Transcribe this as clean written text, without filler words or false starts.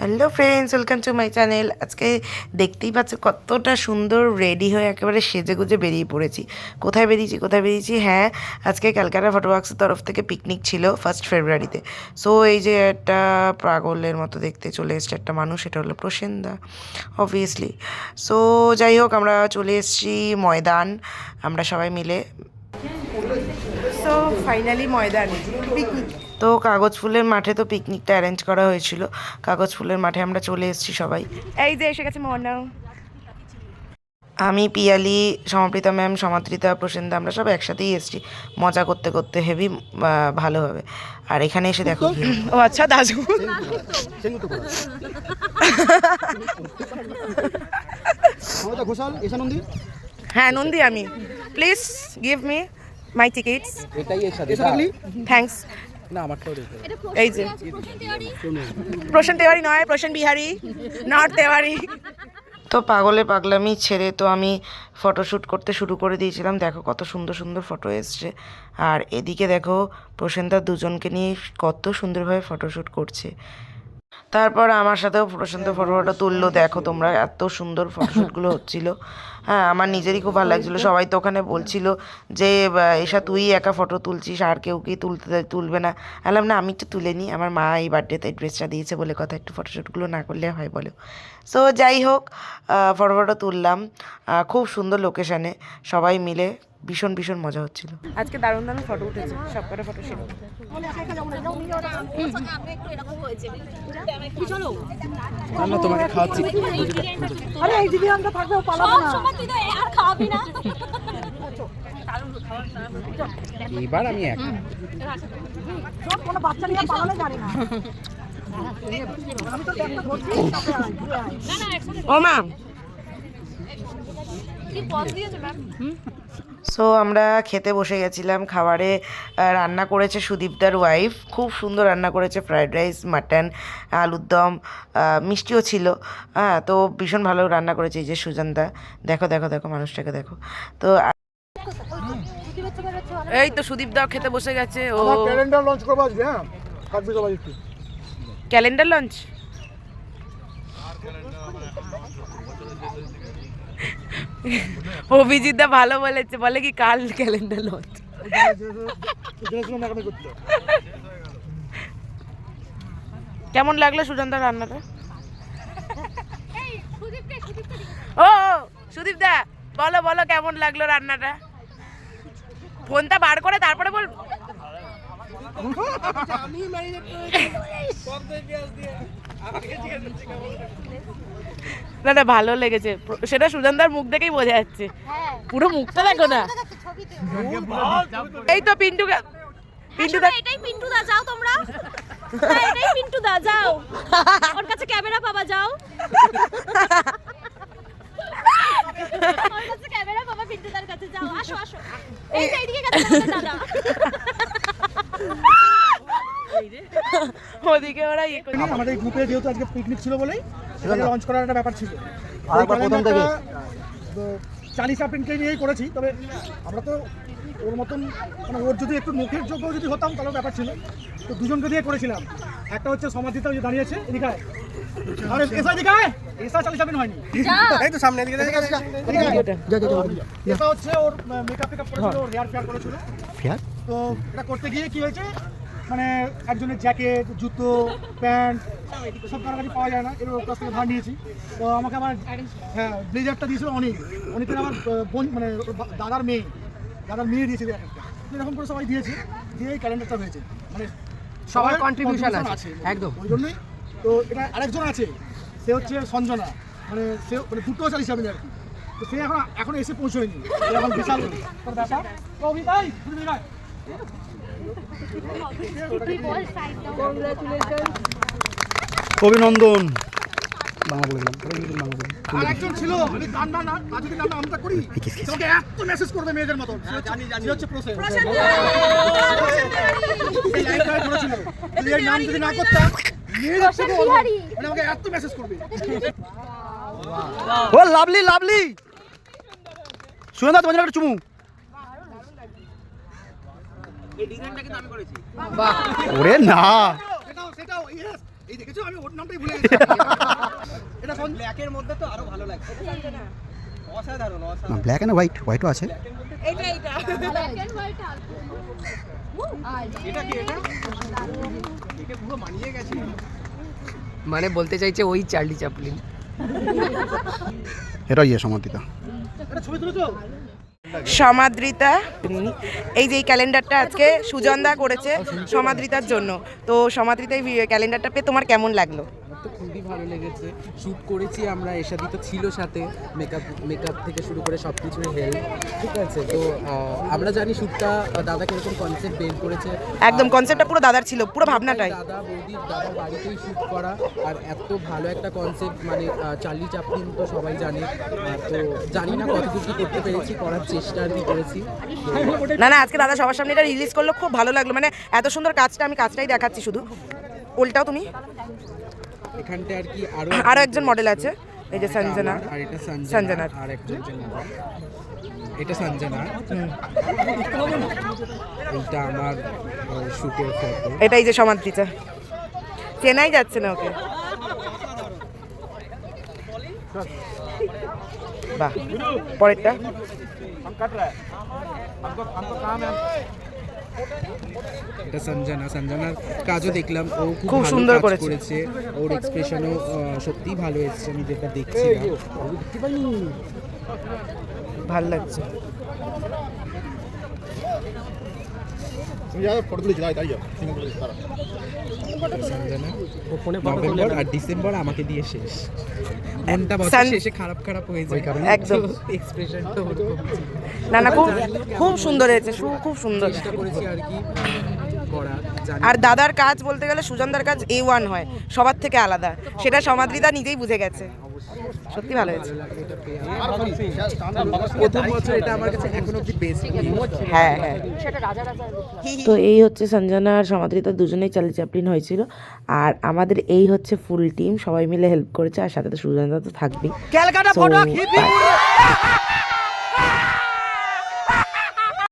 Hello friends, welcome to my channel. আজকে দেখতেই পাচ্ছ কতটা সুন্দর রেডি হয়ে একেবারে সেজেগুজে বেরিয়ে পড়েছি। কোথায় বেরিয়েছি? হ্যাঁ, আজকে ক্যালকাটা ফটোওয়ার্কসের তরফ থেকে পিকনিক ছিল 1 ফেব্রুয়ারিতে। সো এই যে একটা পাগলের মতো দেখতে চলে এসছে একটা মানুষ, এটা হলো প্রসেনদা অবভিয়াসলি। সো যাই হোক, আমরা চলে এসেছি ময়দান, আমরা সবাই মিলে। সো ফাইনালি ময়দান পিকনিক। তো কাগজ ফুলের মাঠে তো পিকনিকটা অ্যারেঞ্জ করা হয়েছিল। কাগজ ফুলের মাঠে আমরা চলে এসেছি সবাই। এই যে এসে গেছে মোহনা, আমি, পিয়ালি, সমাপ্রিতা ম্যাম, সমাদৃতা, প্রসেনদা, আমরা সব একসাথেই এসেছি মজা করতে করতে, হেভি ভালো হবে। আর এখানে এসে দেখো, ও আচ্ছা দাজু, হ্যাঁ নন্দী, আমি please give me my tickets. Thanks. এই যে প্রশান্ত তেওয়ারি নয়, প্রশান্ত বিহারি, নট তেওয়ারি। তো পাগলামি ছেড়ে তো আমি ফটোশ্যুট করতে শুরু করে দিয়েছিলাম। দেখো কত সুন্দর সুন্দর ফটো এসছে। আর এদিকে দেখো প্রসেনদা দুজনকে নিয়ে কত সুন্দরভাবে ফটোশ্যুট করছে। তারপর আমার সাথেও প্রশান্ত ফটো তুললো। দেখো তোমরা, এত সুন্দর ফটোশ্যুটগুলো হচ্ছিলো। হ্যাঁ, আমার নিজেরই খুব ভালো লাগছিলো। সবাই তো ওখানে বলছিল যে এসা তুই একা ফটো তুলছিস, আর কেউ কি তুলবে না? বললাম না, আমি তো তুলে নিই, আমার মা এই বার্থডেতে ড্রেসটা দিয়েছে বলে কথা, একটু ফটোশ্যুটগুলো না করলে হয় বলো? সো যাই হোক, ফটো তুললাম খুব সুন্দর লোকেশানে, সবাই মিলে ভীষণ ভীষণ মজা হচ্ছিল। আজকে দারুণ দারুণ ফটো উঠেছে, সব কটা ফটো ছিল। তোমাকে খাওয়াচ্ছি। এবার আমি এক ও মা। সো আমরা খেতে বসে গেছিলাম। খাবারে রান্না করেছে সুদীপদার ওয়াইফ, খুব সুন্দর রান্না করেছে, ফ্রাইড রাইস, মাটন, আলুর দম, মিষ্টিও ছিল। হ্যাঁ, তো ভীষণ ভালো রান্না করেছে এই যে সুজনদা। দেখো দেখো দেখো মানুষটাকে দেখো। তো এই তো সুদীপদা খেতে বসে গেছে। ও ক্যালেন্ডার লঞ্চ করবো আজকে। হ্যাঁ, থাকবি সবাই একটু। ক্যালেন্ডার লঞ্চ, অভিজিৎদা ভালো বলেছে, বলে কি কাল ক্যালেন্ডার লঞ্চ। কেমন লাগলো সুজনদার রান্নাটা? ও সুদীপদা বলো বলো, কেমন লাগলো রান্নাটা? ফোনটা বার করে তারপরে বল। না না, ভালো লেগেছে, সেটা সুজনদার মুখ দেখেই বোঝা যাচ্ছে। পুরো মুখটা দেখো না। এই তো পিন্টু, পিন্টুদা, এটাই পিন্টুদা, যাও তোমরা। এটাই পিন্টুদা, যাও ওর কাছে ক্যামেরা পাবা, যাও ওর কাছে ক্যামেরা পাবা, পিন্টুদার কাছে যাও, আসো আসো। এই যে এইদিকে গেছে আমাদের দাদা। ওদিকে ওরা আমাদের গ্রুপে যেহেতু আজকে পিকনিক ছিল বলেই সেটা লঞ্চ করার একটা ব্যাপার ছিল। আরেকবার প্রথম থেকে 40 আপেনকে নিয়েই করেছি। তবে আমরা তো ওর মতন, মানে ওর যদি একটু মুখের যোগ্য যদি হতাম তাহলে ব্যাপার ছিল। তো দুজনকে দিয়ে করেছিলাম। একটা হচ্ছে সমাধিতা, ওই যে দাঁড়িয়েছে এদিকে, আর এসা দিকে এসা 40 আপেন হয়নি, এই তো সামনে এদিকে এদিকে এসা হচ্ছে ওর মেকআপ করেছিল, ওর হেয়ার ফেয়ার করেছিল। তো এটা করতে গিয়ে কি হয়েছে, মানে একজনের জ্যাকেট, জুতো, প্যান্ট সব কাছাকাছি পাওয়া যায় না, এর ওর কাছ থেকে ধার নিয়েছি। তো আমাকে আমার ব্লেজারটা দিয়েছিল অনেকের আমার বোন, মানে দাদার মেয়ে দিয়েছে একটা। এরকম করে সবাই দিয়েছে, দিয়ে এই ক্যালেন্ডারটা হয়েছে, মানে সবার কন্ট্রিবিউশন আছে একদম। ওই জন্যই তো এটা আরেকজন আছে, সে হচ্ছে সঞ্জনা, মানে সে মানে দুটো 40 আপেন আর কি। তো সে এখন এসে পৌঁছয়নি, এখন বিশাল ব্যাপার। তো অভিনয় অভিনন্দন। আরেকজন ছিল, আমি কান্না না যদি কান্না আমরা করি, তোমাকে এত মেসেজ করবে মেয়েদের মতো। সে হচ্ছে প্রসেন, এই লাইভটা করেছিল। যদি এই নাম যদি না করতাম, মানে আমাকে এত মেসেজ করবে। ও লাভলি লাভলি, সুনন্দা তোমার একটা চুমু। এই ডিজাইনটা কিন্তু আমি করেছি। বাহ, ওরে না, সেটাও ইয়েস, এই দেখেছো আমি ওর নামটাই ভুলে গেছি এটা ব্ল্যাকের মধ্যে তো আরো ভালো লাগছে অসাধারণ অসাধারণ ব্ল্যাক এন্ড হোয়াইট হোয়াইটও আছে এইটা ব্ল্যাক এন্ড হোয়াইট এটা কি এটা এটা পুরো মানিয়ে গেছে মানে বলতে চাইছে ওই চার্লি চ্যাপলিন। এটা সমাধিতা এটা ছবি তুলেছো সমাদৃতা এই যে এই ক্যালেন্ডারটা আজকে সুজনদা করেছে সমাদৃতার জন্য। তো সমাদৃতা এই ক্যালেন্ডারটা পেয়ে তোমার কেমন লাগলো? আমার তো খুবই ভালো লেগেছে। শ্যুট করেছি আমরা, এরশাদি তো ছিল সাথে, মেকআপ থেকে শুরু করে সব কিছুর হেল্প, ঠিক আছে। তো আমরা জানি শ্যুটটা দাদা কিরকম কনসেপ্ট বের করেছে। একদম কনসেপ্টটা পুরো দাদার ছিল, পুরো ভাবনাটাই দাদার বাড়িতেই শ্যুট করা, আর এত ভালো একটা কনসেপ্ট, মানে চার্লি চ্যাপলিন তো সবাই জানে। তো জানি না কতটুকু কি করতে পেরেছি, করার চেষ্টা আর কি করেছি। না আজকে দাদা সবার সামনে এটা রিলিজ করলো, খুব ভালো লাগলো। মানে এত সুন্দর কাজটা, আমি কাজটাই দেখাচ্ছি শুধু, ওলটাও তুমি। এখানটা আর কি আরো একজন মডেল আছে, এই যে সঞ্জনা, আর এটা সঞ্জনা আর একজন এটা সঞ্জনা, এইটা আমার শুটের ফটো। এটা এই যে সমাদৃতা, চেনাই যাচ্ছে না ওকে। বাহ, পরেরটা এটা সঞ্জনার কাজও দেখলাম, ও খুব খুব সুন্দর সুন্দর করেছে। করেছে। ওর এক্সপ্রেশনও সত্যিই ভালো এসেছে, আমি যেটা দেখছিলাম। ভাল লাগছে। ফটো তুলেছি তাই যাও সঞ্জনা নভেম্বর আর ডিসেম্বর আমাকে দিয়ে শেষ, মনটা বছর শেষে খারাপ হয়ে যায় একদম এক্সপ্রেশনটা ওরকম ছিল। না খুব খুব সুন্দর হয়েছে, খুব সুন্দর। চেষ্টা করেছি আর কি করার, জানি আর দাদার কাজ বলতে গেলে সুজনদার কাজ A1 হয়, সবার থেকে আলাদা, সেটা সমাদৃতা নিজেই বুঝে গেছে। সত্যি ভালো হয়েছে। এটা পেয়ে প্রথম বছর এটা আমার কাছে এখনো অব্দি বেস্ট। হ্যাঁ তো এই হচ্ছে সঞ্জনা আর সমাদৃতা দুজনেই চার্লি চ্যাপলিন হয়েছিল। আর আমাদের এই হচ্ছে ফুল টিম, সবাই মিলে হেল্প করেছে, আর সাথে তো সুজনদা তো থাকবেই। Calcutta So, photo